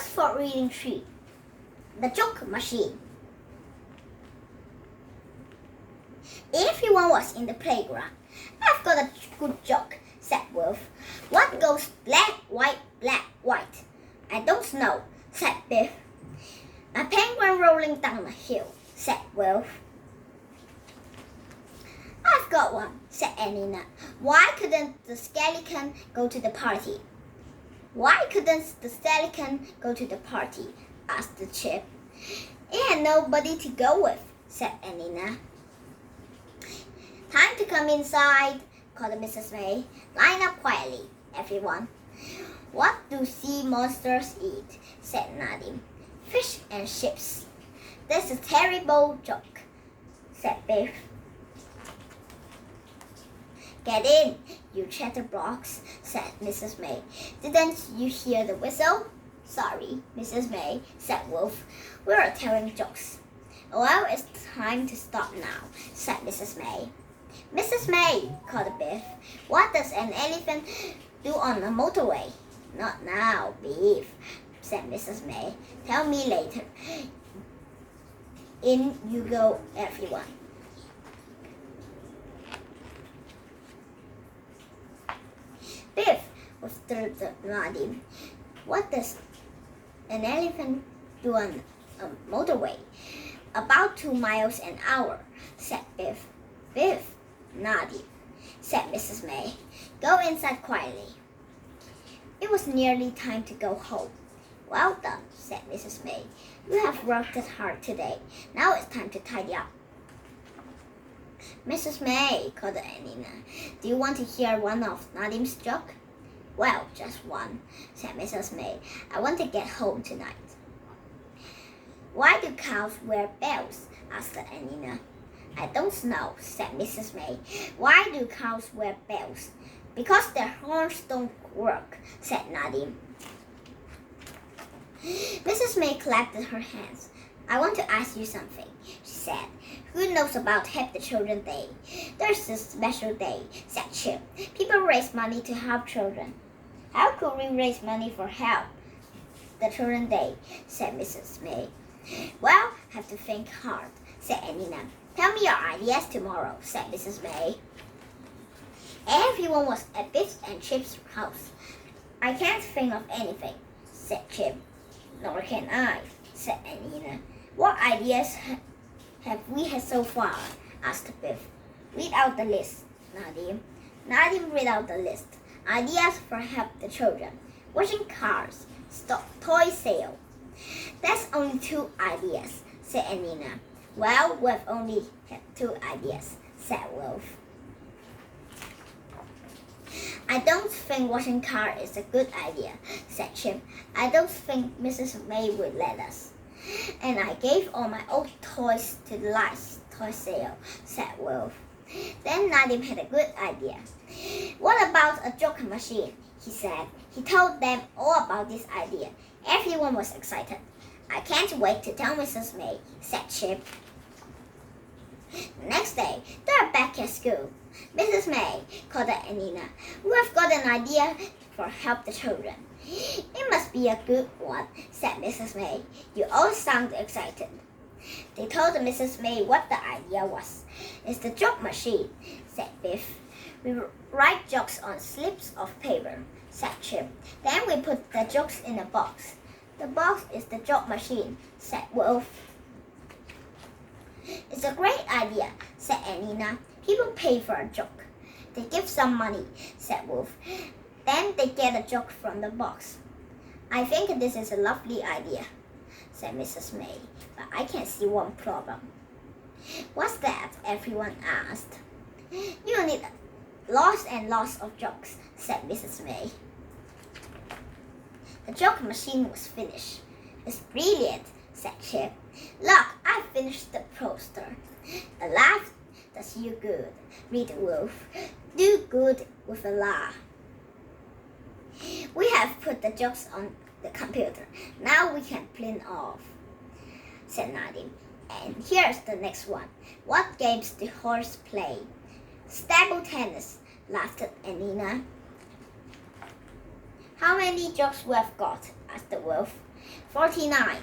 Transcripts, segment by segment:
Pause for reading 3. The Joke Machine. Everyone was in the playground. I've got a good joke, said Wolf. What goes black, white, black, white? I don't know, said Biff. A penguin rolling down a hill, said Wolf. I've got one, said Anina. Why couldn't the skeleton go to the party? Why couldn't the skeleton go to the party? Asked the chip. It had nobody to go with, said Anina. Time to come inside, called Mrs. May. Line up quietly, everyone. What do sea monsters eat? Said Nadim. Fish and chips. That's a terrible joke, said Biff. Get in, you chatterbox, said Mrs. May. Didn't you hear the whistle? Sorry, Mrs. May, said Wolf. We're telling jokes. Well, it's time to stop now, said Mrs. May. Mrs. May, called Biff. What does an elephant do on a motorway? Not now, Biff, said Mrs. May. Tell me later. In you go, everyone. Biff whispered to Nadim. What does an elephant do on a motorway? About 2 miles an hour, said Biff. Biff, Nadim, said Mrs. May. Go inside quietly. It was nearly time to go home. Well done, said Mrs. May. You have worked hard today. Now it's time to tidy up. Mrs. May, called Anina. Do you want to hear one of Nadim's jokes? Well, just one, said Mrs. May. I want to get home tonight. Why do cows wear bells? Asked Anina. I don't know, said Mrs. May. Why do cows wear bells? Because their horns don't work, said Nadim. Mrs. May clapped her hands. I want to ask you something, she said. Who knows about Help the Children Day? There's a special day, said Chip. People raise money to help children. How could we raise money for Help the Children Day? Said Mrs. May. Well, have to think hard, said Anina. Tell me your ideas tomorrow, said Mrs. May. Everyone was at Biff and Chip's house. I can't think of anything, said Chip. Nor can I, said Anina. What ideas have we had so far? Asked Biff. Read out the list, Nadim. Nadim read out the list. Ideas for Help the Children. Washing cars. Stop toy sale. That's only 2 ideas, said Anina. Well, we've only had 2 ideas, said Wolf. I don't think washing car is a good idea, said Chip. I don't think Mrs. May would let us. And I gave all my old toys to the last toy sale, said Wolf. Then Nadim had a good idea. What about a joke machine? He said. He told them all about this idea. Everyone was excited. I can't wait to tell Mrs. May, said Chip. The next day, they're back at school. Mrs. May, called Anina. We've got an idea for Help the Children. It must be a good one, said Mrs. May. You all sound excited. They told Mrs. May what the idea was. It's the joke machine, said Biff. We write jokes on slips of paper, said Chip. Then we put the jokes in a box. The box is the joke machine, said Wolf. It's a great idea, said Anina. People pay for a joke. They give some money, said Wolf. Then they get a joke from the box. I think this is a lovely idea, said Mrs. May, but I can see one problem. What's that? Everyone asked. You need lots and lots of jokes, said Mrs. May. The joke machine was finished. It's brilliant, said Chip. Look, I finished the poster. A laugh does you good, read Wolf. Do good with a laugh. We have put the jokes on the computer. Now we can print off, said Nadim. And here's the next one. What games do horse play? Stable tennis, laughed Anina. How many jokes we've got? Asked the Wolf. 49,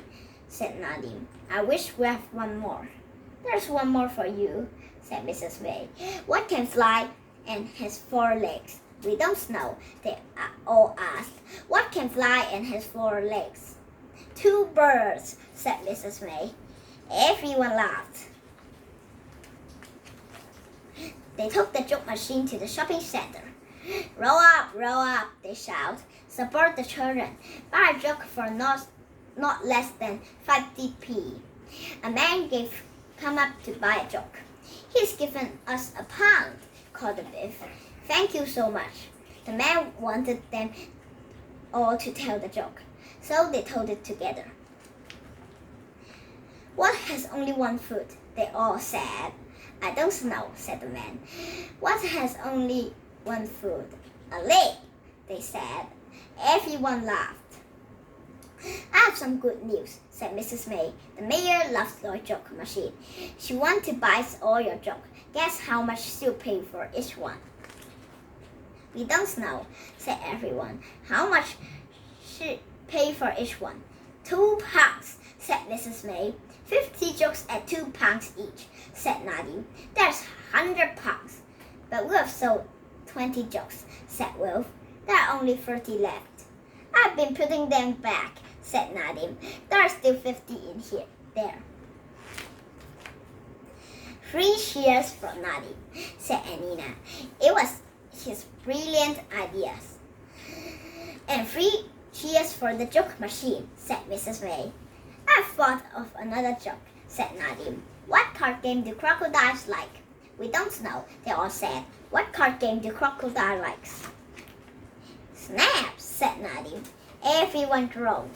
said Nadim. I wish we have one more. There's one more for you, said Mrs. May. What can fly and has 4 legs? We don't know, they all asked. What can fly and has 4 legs? 2 birds, said Mrs. May. Everyone laughed. They took the joke machine to the shopping center. Roll up, they shout. Support the children. Buy a joke for not less than 50p. A man come up to buy a joke. He's given us a pound, called the beef. Thank you so much. The man wanted them all to tell the joke, so they told it together. What has only one foot? They all said. I don't know, said the man. What has only one foot? A leg, they said. Everyone laughed. I have some good news, said Mrs. May. The mayor loves your joke machine. She wants to buy all your jokes. Guess how much she'll pay for each one? We don't know, said everyone. How much she pay for each one? 2 pounds, said Mrs. May. 50 jokes at 2 pounds each, said Nadim. There's 100 pounds. But we have sold 20 jokes, said Wilf. There are only 30 left. I've been putting them back, said Nadim. There are still 50 in here. There. 3 cheers for Nadim, said Anina. It was his brilliant ideas. And 3 cheers for the joke machine, said Mrs. May. I've thought of another joke, said Nadim. What card game do crocodiles like? We don't know, they all said. What card game do crocodile likes? Snaps, said Nadim. Everyone groaned.